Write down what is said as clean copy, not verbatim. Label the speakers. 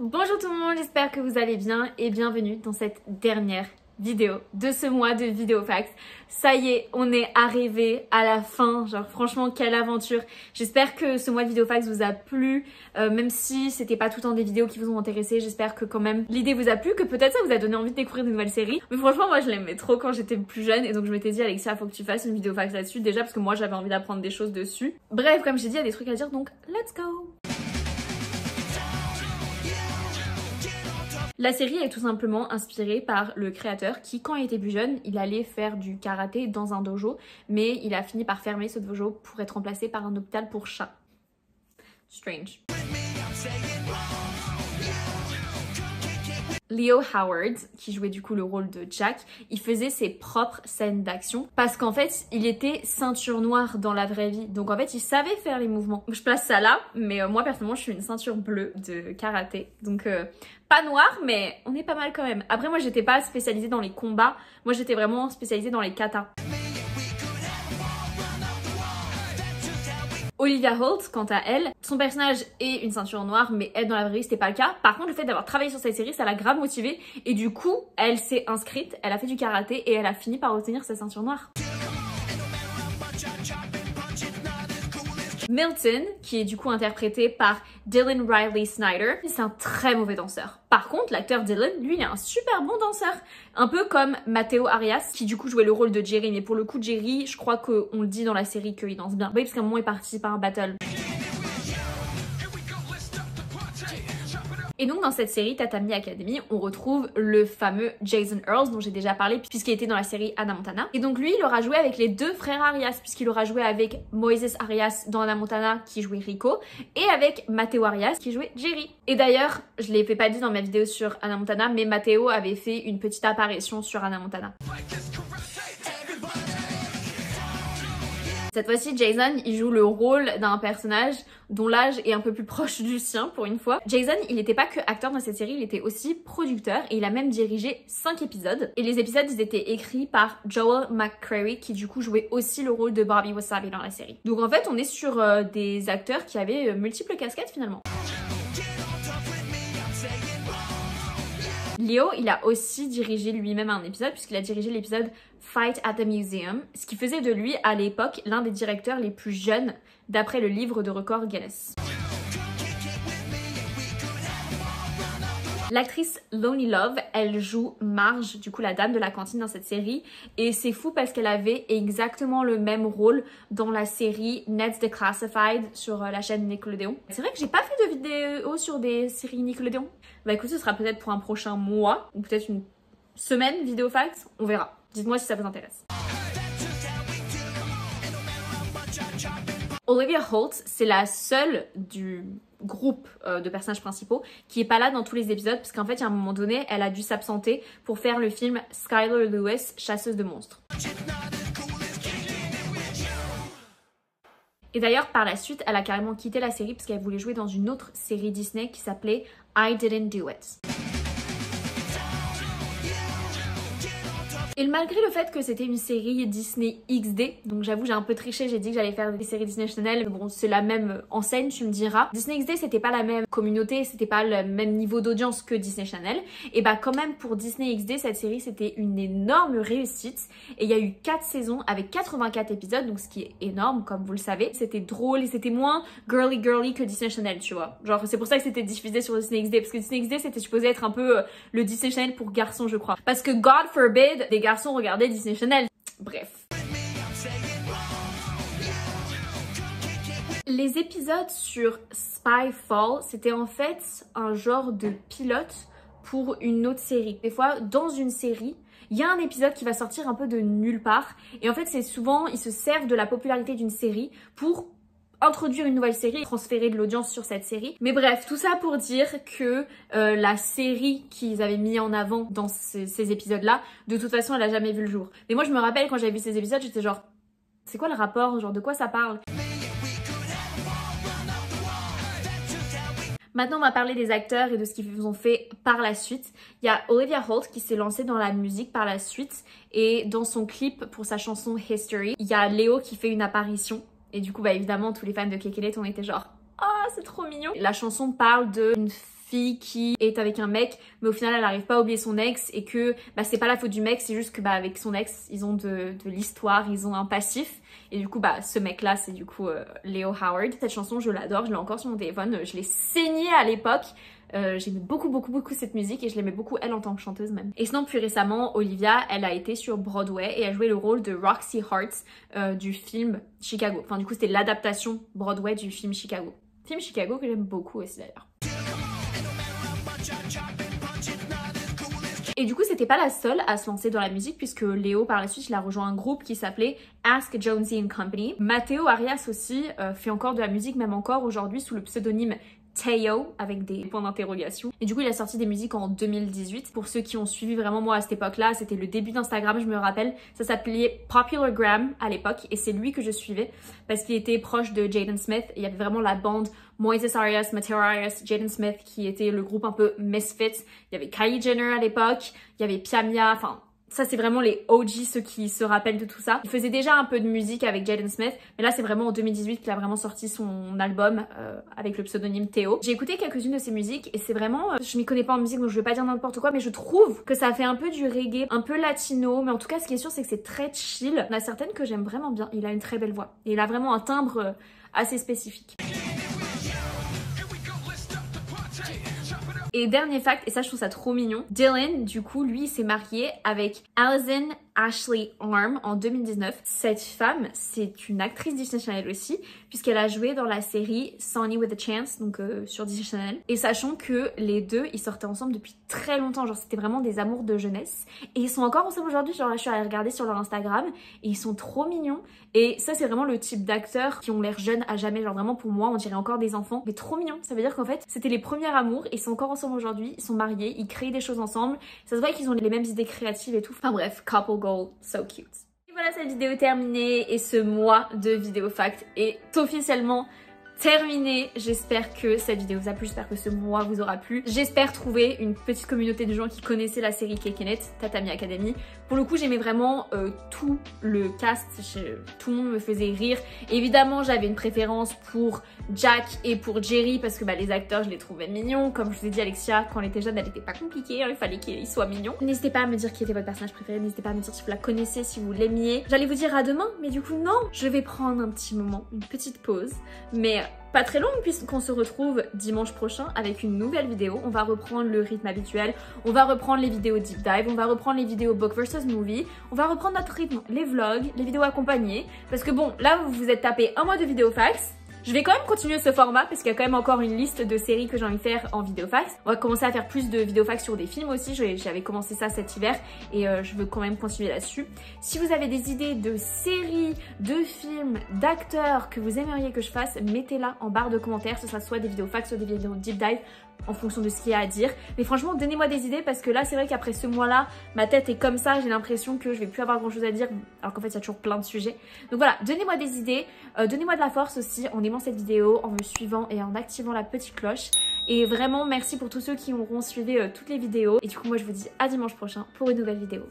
Speaker 1: Bonjour tout le monde, j'espère que vous allez bien et bienvenue dans cette dernière vidéo de ce mois de Vidéo Facts. Ça y est, on est arrivé à la fin, genre franchement quelle aventure. J'espère que ce mois de Vidéo Facts vous a plu, même si c'était pas tout le temps des vidéos qui vous ont intéressé, j'espère que quand même l'idée vous a plu, que peut-être ça vous a donné envie de découvrir de nouvelles séries. Mais franchement moi je l'aimais trop quand j'étais plus jeune et donc je m'étais dit Alexia faut que tu fasses une Vidéo Facts là-dessus, déjà parce que moi j'avais envie d'apprendre des choses dessus. Bref, comme j'ai dit il y a des trucs à dire donc let's go. La série est tout simplement inspirée par le créateur qui, quand il était plus jeune, il allait faire du karaté dans un dojo, mais il a fini par fermer ce dojo pour être remplacé par un hôpital pour chats. Strange. Leo Howard, qui jouait du coup le rôle de Jack, il faisait ses propres scènes d'action parce qu'en fait, il était ceinture noire dans la vraie vie. Donc en fait, il savait faire les mouvements. Je place ça là, mais moi personnellement, je suis une ceinture bleue de karaté. Donc pas noire, mais on est pas mal quand même. Après, moi, j'étais pas spécialisée dans les combats. Moi, j'étais vraiment spécialisée dans les katas. Olivia Holt, quant à elle, son personnage est une ceinture noire, mais elle dans la vraie vie c'était pas le cas. Par contre, le fait d'avoir travaillé sur cette série, ça l'a grave motivée et du coup, elle s'est inscrite, elle a fait du karaté et elle a fini par obtenir sa ceinture noire. Milton, qui est du coup interprété par Dylan Riley Snyder, c'est un très mauvais danseur. Par contre, l'acteur Dylan, lui, il est un super bon danseur. Un peu comme Mateo Arias, qui du coup jouait le rôle de Jerry. Mais pour le coup, Jerry, je crois qu'on le dit dans la série qu'il danse bien. Oui, parce qu'à un moment, il participe à un battle. Et donc dans cette série Tatami Academy, on retrouve le fameux Jason Earls dont j'ai déjà parlé puisqu'il était dans la série Hannah Montana. Et donc lui, il aura joué avec les deux frères Arias puisqu'il aura joué avec Moises Arias dans Hannah Montana qui jouait Rico et avec Mateo Arias qui jouait Jerry. Et d'ailleurs, je l'ai pas dit dans ma vidéo sur Hannah Montana, mais Mateo avait fait une petite apparition sur Hannah Montana. Cette fois-ci, Jason, il joue le rôle d'un personnage dont l'âge est un peu plus proche du sien pour une fois. Jason, il n'était pas que acteur dans cette série, il était aussi producteur et il a même dirigé 5 épisodes. Et les épisodes, ils étaient écrits par Joel McCrary qui du coup jouait aussi le rôle de Bobby Wasabi dans la série. Donc en fait, on est sur des acteurs qui avaient multiples casquettes finalement. Leo, il a aussi dirigé lui-même un épisode puisqu'il a dirigé l'épisode Fight at the Museum, ce qui faisait de lui à l'époque l'un des directeurs les plus jeunes d'après le livre de record Guinness. L'actrice Loni Love, elle joue Marge, du coup la dame de la cantine dans cette série et c'est fou parce qu'elle avait exactement le même rôle dans la série Ned's Declassified sur la chaîne Nickelodeon. C'est vrai que j'ai pas fait de vidéo sur des séries Nickelodeon. Bah écoute, ce sera peut-être pour un prochain mois ou peut-être une semaine Vidéo Facts, on verra. Dites-moi si ça vous intéresse. Olivia Holt, c'est la seule du groupe de personnages principaux qui est pas là dans tous les épisodes parce qu'en fait, à un moment donné, elle a dû s'absenter pour faire le film Skylar Lewis, chasseuse de monstres. Et d'ailleurs, par la suite, elle a carrément quitté la série parce qu'elle voulait jouer dans une autre série Disney qui s'appelait I Didn't Do It. Et malgré le fait que c'était une série Disney XD, donc j'avoue j'ai un peu triché, j'ai dit que j'allais faire des séries Disney Channel, mais bon c'est la même enseigne tu me diras. Disney XD c'était pas la même communauté, c'était pas le même niveau d'audience que Disney Channel, et bah quand même pour Disney XD cette série c'était une énorme réussite, et il y a eu 4 saisons avec 84 épisodes, donc ce qui est énorme comme vous le savez. C'était drôle et c'était moins girly que Disney Channel tu vois, genre c'est pour ça que c'était diffusé sur Disney XD, parce que Disney XD c'était supposé être un peu le Disney Channel pour garçons je crois, parce que God forbid des garçons regardaient Disney Channel. Bref. Les épisodes sur Spyfall, c'était en fait un genre de pilote pour une autre série. Des fois, dans une série, il y a un épisode qui va sortir un peu de nulle part. Et en fait, c'est souvent, ils se servent de la popularité d'une série pour introduire une nouvelle série et transférer de l'audience sur cette série. Mais bref, tout ça pour dire que la série qu'ils avaient mis en avant dans ces épisodes-là, de toute façon, elle a jamais vu le jour. Mais moi, je me rappelle quand j'avais vu ces épisodes, j'étais genre, c'est quoi le rapport? Genre, de quoi ça parle? Maintenant, on va parler des acteurs et de ce qu'ils ont fait par la suite. Il y a Olivia Holt qui s'est lancée dans la musique par la suite et dans son clip pour sa chanson History, il y a Léo qui fait une apparition. Et du coup, bah évidemment, tous les fans de Kekelet, on était genre « Ah, c'est trop mignon !» La chanson parle d'une fille qui est avec un mec mais au final elle arrive pas à oublier son ex et que bah, c'est pas la faute du mec, c'est juste que bah, avec son ex ils ont de l'histoire, ils ont un passif et du coup bah ce mec là c'est du coup Leo Howard. Cette chanson je l'adore, je l'ai encore sur mon téléphone, je l'ai saignée à l'époque. J'aimais beaucoup cette musique et je l'aimais beaucoup elle en tant que chanteuse même. Et sinon plus récemment Olivia elle a été sur Broadway et a joué le rôle de Roxy Hart du film Chicago. Enfin du coup c'était l'adaptation Broadway du film Chicago. Film Chicago que j'aime beaucoup aussi d'ailleurs. Et du coup c'était pas la seule à se lancer dans la musique puisque Léo par la suite il a rejoint un groupe qui s'appelait Ask Jonesy & Company. Matteo Arias aussi fait encore de la musique même encore aujourd'hui sous le pseudonyme Teo avec des points d'interrogation. Et du coup il a sorti des musiques en 2018. Pour ceux qui ont suivi vraiment moi à cette époque là, c'était le début d'Instagram je me rappelle. Ça s'appelait Populargram à l'époque et c'est lui que je suivais parce qu'il était proche de Jaden Smith. Et il y avait vraiment la bande Moises Arias, Matteo Arias, Jaden Smith qui était le groupe un peu Misfits. Il y avait Kylie Jenner à l'époque, il y avait Piamia, enfin... Ça c'est vraiment les OG, ceux qui se rappellent de tout ça. Il faisait déjà un peu de musique avec Jaden Smith, mais là c'est vraiment en 2018 qu'il a vraiment sorti son album avec le pseudonyme Théo. J'ai écouté quelques-unes de ses musiques et c'est vraiment... je m'y connais pas en musique donc je vais pas dire n'importe quoi, mais je trouve que ça fait un peu du reggae, un peu latino, mais en tout cas ce qui est sûr c'est que c'est très chill. Il y en a certaines que j'aime vraiment bien, il a une très belle voix. Et il a vraiment un timbre assez spécifique. Et dernier fact, et ça je trouve ça trop mignon, Dylan du coup lui il s'est marié avec Alison Ashley Arm en 2019. Cette femme c'est une actrice Disney Channel aussi puisqu'elle a joué dans la série Sonny with a Chance donc sur Disney Channel. Et sachant que les deux ils sortaient ensemble depuis très longtemps, genre c'était vraiment des amours de jeunesse et ils sont encore ensemble aujourd'hui. Genre là je suis allée regarder sur leur Instagram et ils sont trop mignons et ça c'est vraiment le type d'acteurs qui ont l'air jeunes à jamais, genre vraiment pour moi on dirait encore des enfants mais trop mignons. Ça veut dire qu'en fait c'était les premiers amours et ils sont encore ensemble aujourd'hui, ils sont mariés, ils créent des choses ensemble, ça se voit qu'ils ont les mêmes idées créatives et tout. Enfin bref, couple goal, so cute. Et voilà, cette vidéo est terminée et ce mois de vidéo fact est officiellement terminé. J'espère que cette vidéo vous a plu, j'espère que ce mois vous aura plu. J'espère trouver une petite communauté de gens qui connaissaient la série Kekenet, Tatami Academy. Pour le coup j'aimais vraiment tout le cast, tout le monde me faisait rire. Évidemment j'avais une préférence pour Jack et pour Jerry parce que bah, les acteurs je les trouvais mignons. Comme je vous ai dit Alexia, quand elle était jeune elle était pas compliquée, hein, il fallait qu'il soit mignon. N'hésitez pas à me dire qui était votre personnage préféré, n'hésitez pas à me dire si vous la connaissez, si vous l'aimiez. J'allais vous dire à demain mais du coup non, je vais prendre un petit moment, une petite pause. Mais pas très longue puisqu'on se retrouve dimanche prochain avec une nouvelle vidéo. On va reprendre le rythme habituel, on va reprendre les vidéos deep dive, on va reprendre les vidéos book versus movie, on va reprendre notre rythme, les vlogs, les vidéos accompagnées. Parce que bon, là vous vous êtes tapé un mois de vidéo fax. Je vais quand même continuer ce format parce qu'il y a quand même encore une liste de séries que j'ai envie de faire en vidéofax. On va commencer à faire plus de vidéofax sur des films aussi. J'avais commencé ça cet hiver et je veux quand même continuer là-dessus. Si vous avez des idées de séries, de films, d'acteurs que vous aimeriez que je fasse, mettez-la en barre de commentaires. Ce sera soit des vidéofax, soit des vidéos deep dive en fonction de ce qu'il y a à dire. Mais franchement, donnez-moi des idées parce que là, c'est vrai qu'après ce mois-là, ma tête est comme ça. J'ai l'impression que je vais plus avoir grand-chose à dire alors qu'en fait, il y a toujours plein de sujets. Donc voilà, donnez-moi des idées. Donnez-moi de la force aussi en aimant cette vidéo, en me suivant et en activant la petite cloche. Et vraiment, merci pour tous ceux qui auront suivi toutes les vidéos. Et du coup, moi, je vous dis à dimanche prochain pour une nouvelle vidéo.